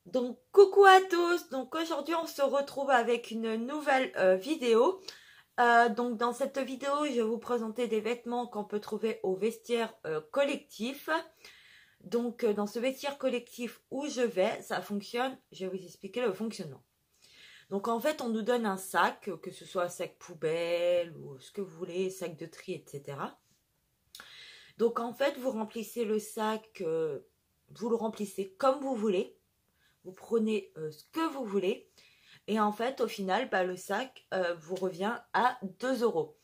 Donc coucou à tous, donc aujourd'hui on se retrouve avec une nouvelle vidéo. Donc dans cette vidéo je vais vous présenter des vêtements qu'on peut trouver au vestiaire collectif. Donc dans ce vestiaire collectif où je vais, ça fonctionne, je vais vous expliquer le fonctionnement. Donc en fait on nous donne un sac, que ce soit un sac poubelle ou ce que vous voulez, sac de tri, etc. Donc en fait vous remplissez le sac, vous le remplissez comme vous voulez. Vous prenez ce que vous voulez et en fait au final le sac vous revient à 2 €.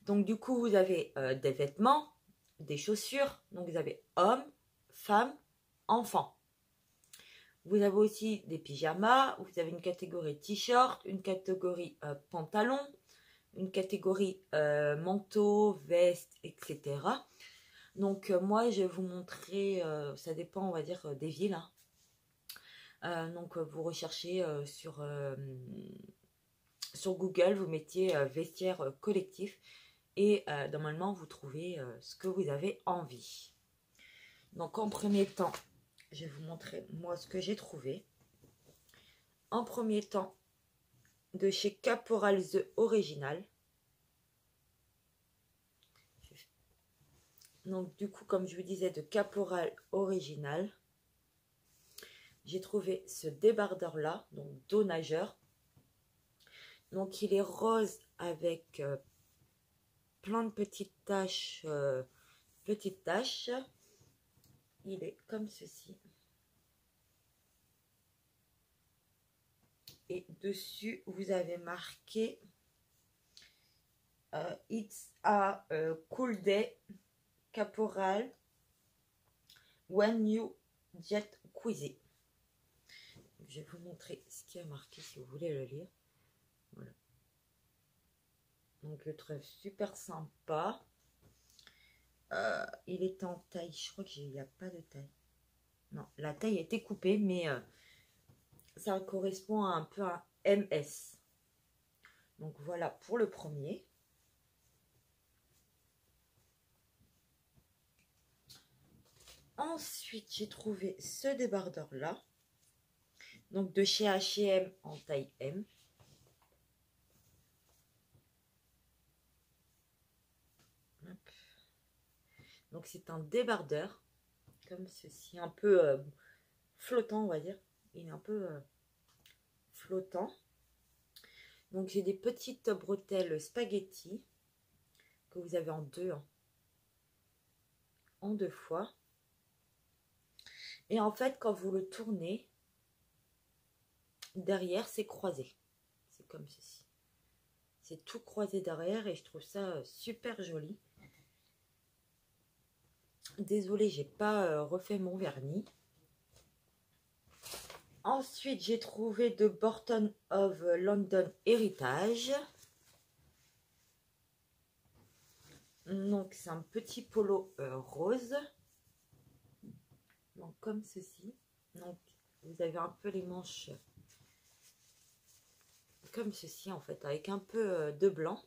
Donc du coup vous avez des vêtements, des chaussures, donc vous avez hommes, femmes, enfants. Vous avez aussi des pyjamas, vous avez une catégorie t-shirt, une catégorie pantalon, une catégorie manteau, veste, etc. Donc moi je vais vous montrer, ça dépend on va dire des villes, hein. Donc vous recherchez sur Google, vous mettiez vestiaire collectif et normalement vous trouvez ce que vous avez envie. Donc en premier temps, je vais vous montrer moi ce que j'ai trouvé. En premier temps, de chez Caporal The Original. Donc du coup, comme je vous disais, de Caporal Original. J'ai trouvé ce débardeur là, donc dos nageur. Donc il est rose avec plein de petites taches. Il est comme ceci. Et dessus vous avez marqué It's a cool day, Caporal, when you get quizy. Je vais vous montrer ce qui a marqué si vous voulez le lire. Voilà. Donc je le trouve super sympa. Il est en taille, je crois qu'il n'y a pas de taille. Non, la taille a été coupée, mais ça correspond à un peu à MS. Donc voilà pour le premier. Ensuite, j'ai trouvé ce débardeur là. Donc de chez H&M en taille M. Hop. Donc c'est un débardeur comme ceci, un peu flottant on va dire. Il est un peu flottant. Donc j'ai des petites bretelles spaghetti que vous avez en deux, hein, en deux fois. Et en fait quand vous le tournez, derrière c'est croisé. C'est comme ceci. C'est tout croisé derrière et je trouve ça super joli. Désolée, j'ai pas refait mon vernis. Ensuite, j'ai trouvé de Burton of London Heritage. Donc, c'est un petit polo rose. Donc, comme ceci. Donc, vous avez un peu les manches comme ceci, en fait, avec un peu de blanc.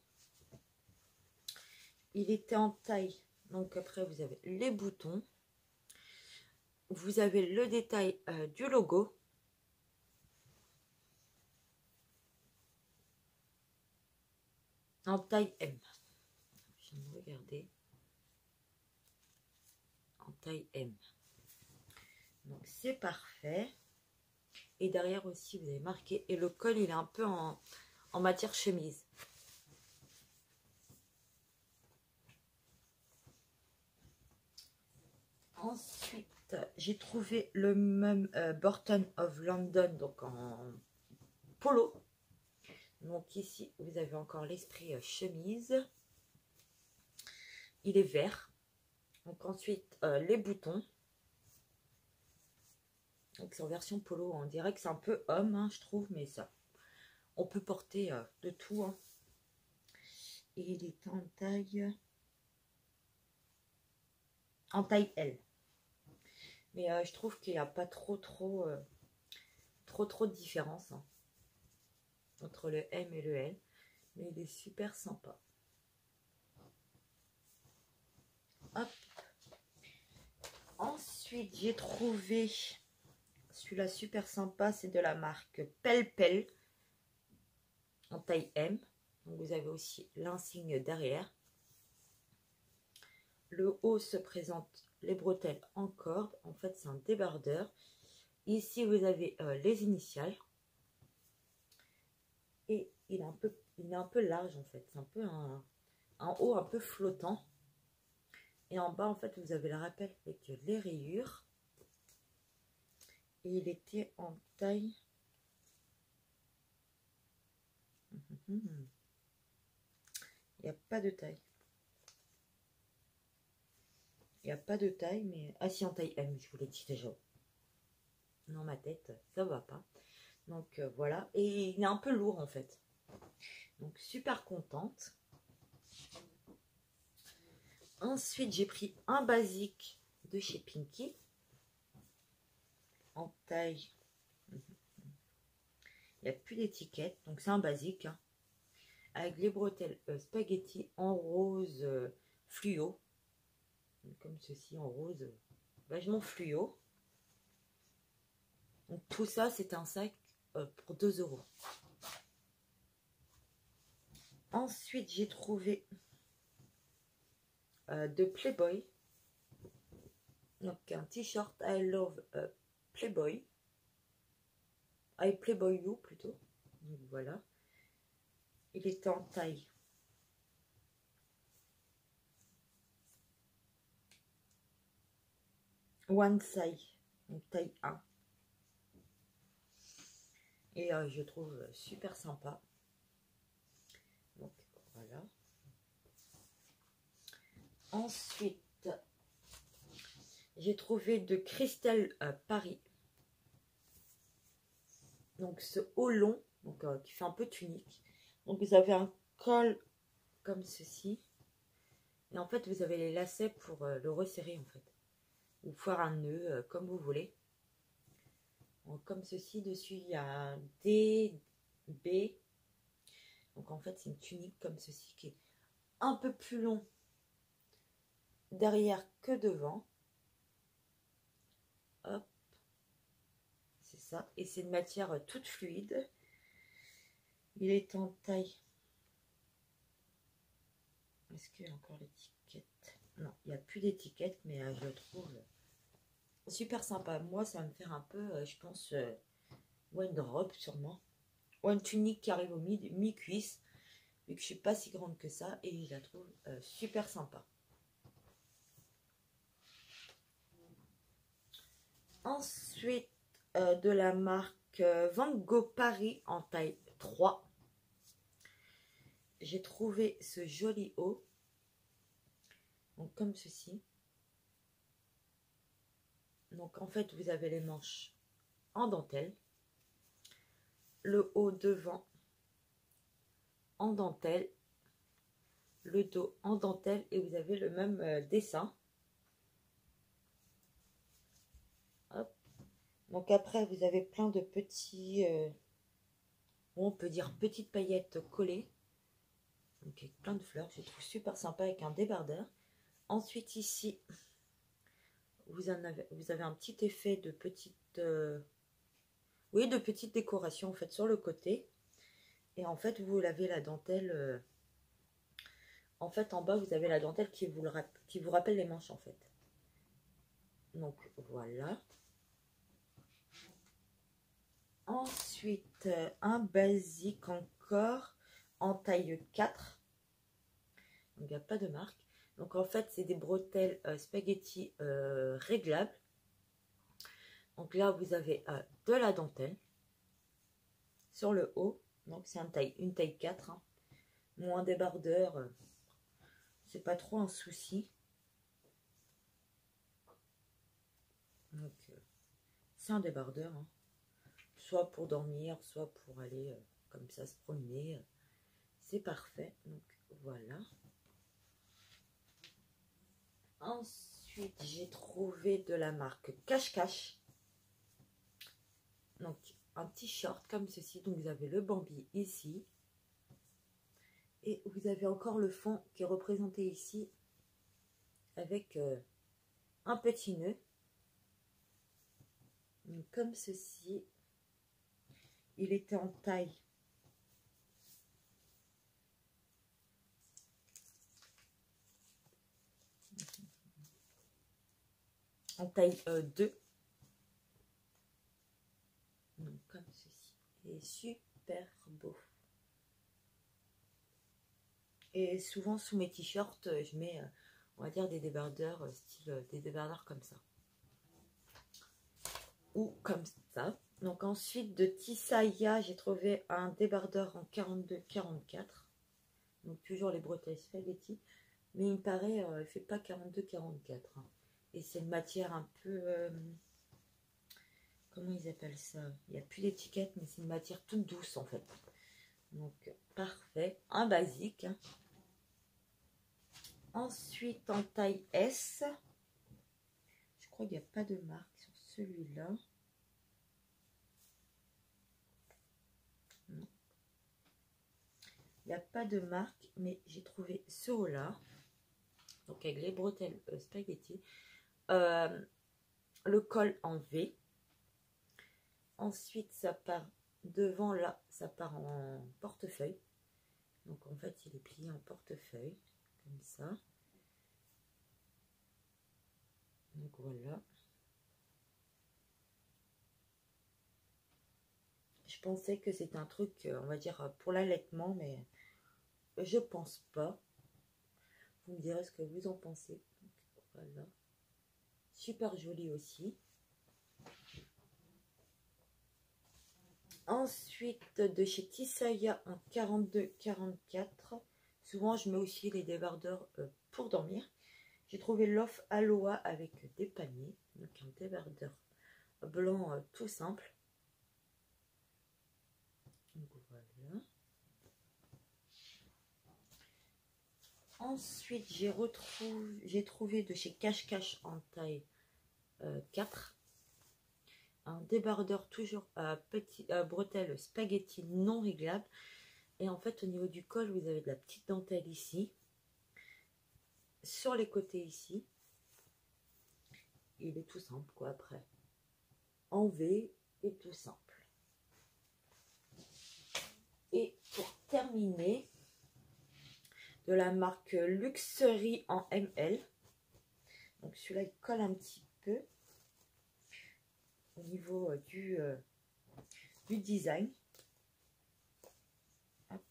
Il était en taille. Donc, après, vous avez les boutons. Vous avez le détail du logo. En taille M. Je vais regarder. En taille M. Donc c'est parfait. Et derrière aussi vous avez marqué. Et le col il est un peu en matière chemise. Ensuite j'ai trouvé le même Burton of London. Donc en polo. Donc ici vous avez encore l'esprit chemise. Il est vert. Donc ensuite les boutons. Donc c'est en version polo. On dirait que c'est un peu homme, hein, je trouve, mais ça, on peut porter de tout, hein. Et il est en taille L. Mais je trouve qu'il n'y a pas trop de différence, hein, entre le M et le L. Mais il est super sympa. Hop. Ensuite, Ensuite, j'ai trouvé celui-là super sympa. C'est de la marque Pel Pel en taille M. Donc, vous avez aussi l'insigne derrière. Le haut se présente les bretelles en corde. En fait, c'est un débardeur. Ici, vous avez les initiales. Et il est un peu large en fait. C'est un peu un haut un peu flottant. Et en bas, en fait, vous avez le rappel avec les rayures. Et il était en taille. Il n'y a pas de taille. Il n'y a pas de taille, mais... Ah si, en taille M, je vous l'ai dit déjà. Dans ma tête, ça va pas. Donc voilà. Et il est un peu lourd en fait. Donc super contente. Ensuite, j'ai pris un basique de chez Pinky. En taille. Il n'y a plus d'étiquette. Donc c'est un basique. Hein, avec les bretelles spaghetti en rose fluo. Comme ceci en rose vachement fluo. Donc tout ça, c'est un sac pour 2 €. Ensuite, j'ai trouvé de Playboy. Donc un t-shirt I love Playboy. I Playboy You plutôt. Donc voilà. Il est en taille. One size. Donc taille 1. Et je trouve super sympa. Donc voilà. Ensuite, j'ai trouvé de Crystal Paris. Donc ce haut long, donc, qui fait un peu tunique. Donc vous avez un col comme ceci. Et en fait, vous avez les lacets pour le resserrer en fait. Ou faire un nœud comme vous voulez. Donc, comme ceci, dessus il y a un D, B. Donc en fait, c'est une tunique comme ceci qui est un peu plus long derrière que devant. Hop. C'est ça. Et c'est une matière toute fluide. Il est en taille. Est-ce qu'il y a encore l'étiquette? Non, il n'y a plus d'étiquette, mais je le trouve super sympa. Moi, ça va me faire un peu, je pense, ou une robe sûrement. Ou une tunique qui arrive au mi-cuisse. Vu que je ne suis pas si grande que ça. Et je la trouve super sympa. Ensuite, de la marque Van Gogh Paris en taille 3. J'ai trouvé ce joli haut. Donc comme ceci. Donc en fait, vous avez les manches en dentelle. Le haut devant en dentelle. Le dos en dentelle. Et vous avez le même dessin. Hop. Donc après, vous avez plein de petits... on peut dire petites paillettes collées. Donc avec plein de fleurs. Je trouve super sympa avec un débardeur. Ensuite ici, vous avez un petit effet de petite... oui, de petites décorations en fait sur le côté. Et en fait, vous avez la dentelle... en fait, en bas, vous avez la dentelle qui vous rappelle les manches en fait. Donc voilà. Ensuite, un basique encore en taille 4. Donc, il n'y a pas de marque. Donc, en fait, c'est des bretelles spaghetti réglables. Donc là, vous avez de la dentelle sur le haut. Donc, c'est une taille 4. Hein. Moins débardeur, c'est pas trop un souci. Donc, c'est un débardeur. Hein. Soit pour dormir, soit pour aller comme ça se promener. C'est parfait. Donc, voilà. Ensuite, j'ai trouvé de la marque Cache-Cache. Donc, un t-shirt comme ceci. Donc, vous avez le Bambi ici. Et vous avez encore le fond qui est représenté ici avec un petit nœud. Donc, comme ceci. Il était en taille. En taille 2. Donc, comme ceci. Il est super beau. Et souvent, sous mes t-shirts, je mets, on va dire, des débardeurs, style des débardeurs comme ça. Ou comme ça. Donc, ensuite, de Tisaya, j'ai trouvé un débardeur en 42-44. Donc, toujours les bretelles spaghetti. Mais il me paraît, il ne fait pas 42-44. Hein. Et c'est une matière un peu... comment ils appellent ça? Il n'y a plus d'étiquette, mais c'est une matière toute douce, en fait. Donc, parfait. Un basique. Hein. Ensuite, en taille S, je crois qu'il n'y a pas de marque sur celui-là. Non. Il n'y a pas de marque, mais j'ai trouvé ce haut-là. Donc, avec les bretelles spaghetti. Le col en V. Ensuite, ça part devant là, ça part en portefeuille. Donc, en fait, il est plié en portefeuille. Comme ça. Donc voilà. Je pensais que c'était un truc, on va dire, pour l'allaitement, mais je pense pas. Vous me direz ce que vous en pensez. Donc, voilà. Super joli aussi. Ensuite, de chez Tisaya en 42-44. Souvent, je mets aussi les débardeurs pour dormir. J'ai trouvé l'off Aloha avec des paniers. Donc, un débardeur blanc tout simple. Donc, voilà. Ensuite, j'ai trouvé de chez Cache Cache en taille 4. Un débardeur toujours à bretelles spaghetti non réglables. Et en fait, au niveau du col, vous avez de la petite dentelle ici. Sur les côtés ici. Il est tout simple, quoi, après. En V et tout simple. Et pour terminer, de la marque Luxury en ML. Donc celui-là, il colle un petit peu au niveau du design. Hop.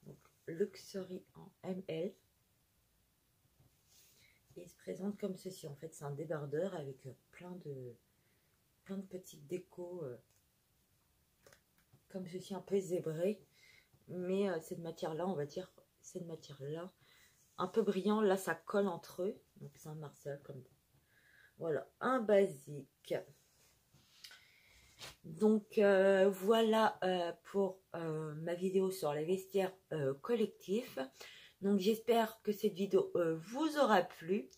Donc, Luxury en ML. Et il se présente comme ceci. En fait, c'est un débardeur avec plein de petites décos comme ceci, un peu zébré. Mais cette matière-là, on va dire, cette matière-là, un peu brillant. Là, ça colle entre eux. Donc, c'est un Marcel comme ça. Voilà, un basique. Donc, voilà pour ma vidéo sur les vestiaires collectifs. Donc, j'espère que cette vidéo vous aura plu.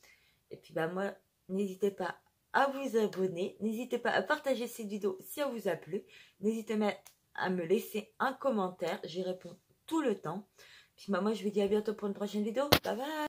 Et puis, bah, moi, n'hésitez pas à vous abonner. N'hésitez pas à partager cette vidéo si elle vous a plu. N'hésitez pas à me laisser un commentaire. J'y réponds tout le temps. Puis, bah, moi, je vous dis à bientôt pour une prochaine vidéo. Bye bye!